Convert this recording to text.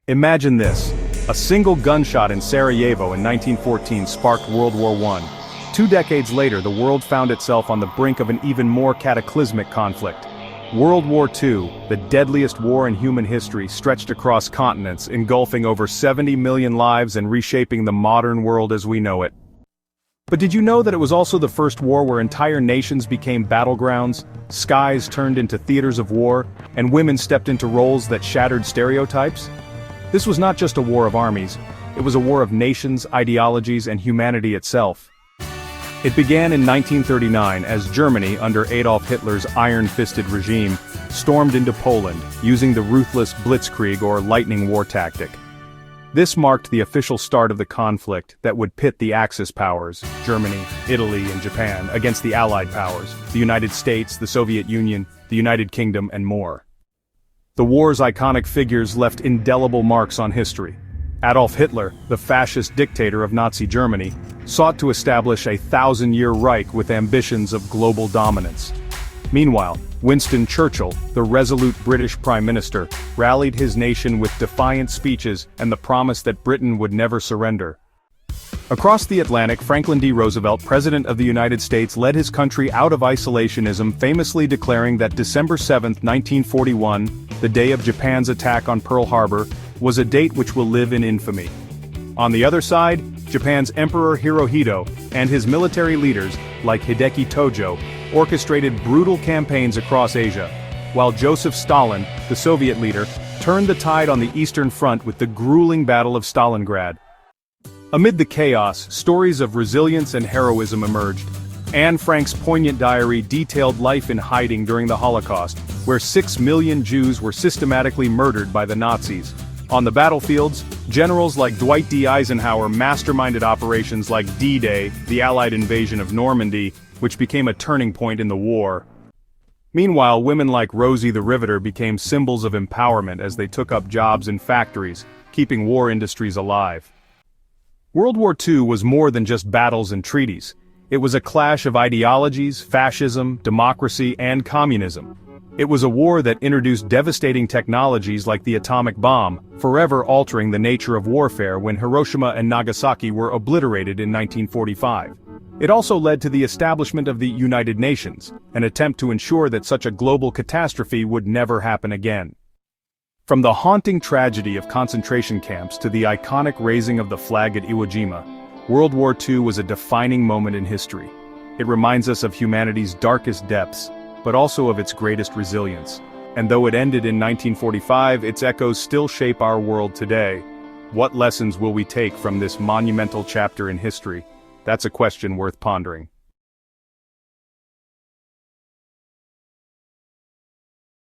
Imagine this. A single gunshot in Sarajevo in 1914 sparked World War I. 2 decades later, the world found itself on the brink of an even more cataclysmic conflict. World War II, the deadliest war in human history, stretched across continents, engulfing over 70 million lives and reshaping the modern world as we know it. But did you know that it was also the first war where entire nations became battlegrounds, skies turned into theaters of war, and women stepped into roles that shattered stereotypes? This was not just a war of armies, it was a war of nations, ideologies, and humanity itself. It began in 1939 as Germany, under Adolf Hitler's iron-fisted regime, stormed into Poland, using the ruthless blitzkrieg or lightning war tactic. This marked the official start of the conflict that would pit the Axis powers, Germany, Italy, and Japan, against the Allied powers, the United States, the Soviet Union, the United Kingdom, and more. The war's iconic figures left indelible marks on history. Adolf Hitler, the fascist dictator of Nazi Germany, sought to establish a 1,000-year Reich with ambitions of global dominance. Meanwhile, Winston Churchill, the resolute British Prime Minister, rallied his nation with defiant speeches and the promise that Britain would never surrender. Across the Atlantic, Franklin D. Roosevelt, President of the United States, led his country out of isolationism, famously declaring that December 7, 1941, the day of Japan's attack on Pearl Harbor, was a date which will live in infamy. On the other side, Japan's Emperor Hirohito and his military leaders, like Hideki Tojo, orchestrated brutal campaigns across Asia, while Joseph Stalin, the Soviet leader, turned the tide on the Eastern Front with the grueling Battle of Stalingrad. Amid the chaos, stories of resilience and heroism emerged. Anne Frank's poignant diary detailed life in hiding during the Holocaust, where 6 million Jews were systematically murdered by the Nazis. On the battlefields, generals like Dwight D. Eisenhower masterminded operations like D-Day, the Allied invasion of Normandy, which became a turning point in the war. Meanwhile, women like Rosie the Riveter became symbols of empowerment as they took up jobs in factories, keeping war industries alive. World War II was more than just battles and treaties. It was a clash of ideologies, fascism, democracy, and communism. It was a war that introduced devastating technologies like the atomic bomb, forever altering the nature of warfare when Hiroshima and Nagasaki were obliterated in 1945. It also led to the establishment of the United Nations, an attempt to ensure that such a global catastrophe would never happen again. From the haunting tragedy of concentration camps to the iconic raising of the flag at Iwo Jima, World War II was a defining moment in history. It reminds us of humanity's darkest depths, but also of its greatest resilience. And though it ended in 1945, its echoes still shape our world today. What lessons will we take from this monumental chapter in history? That's a question worth pondering.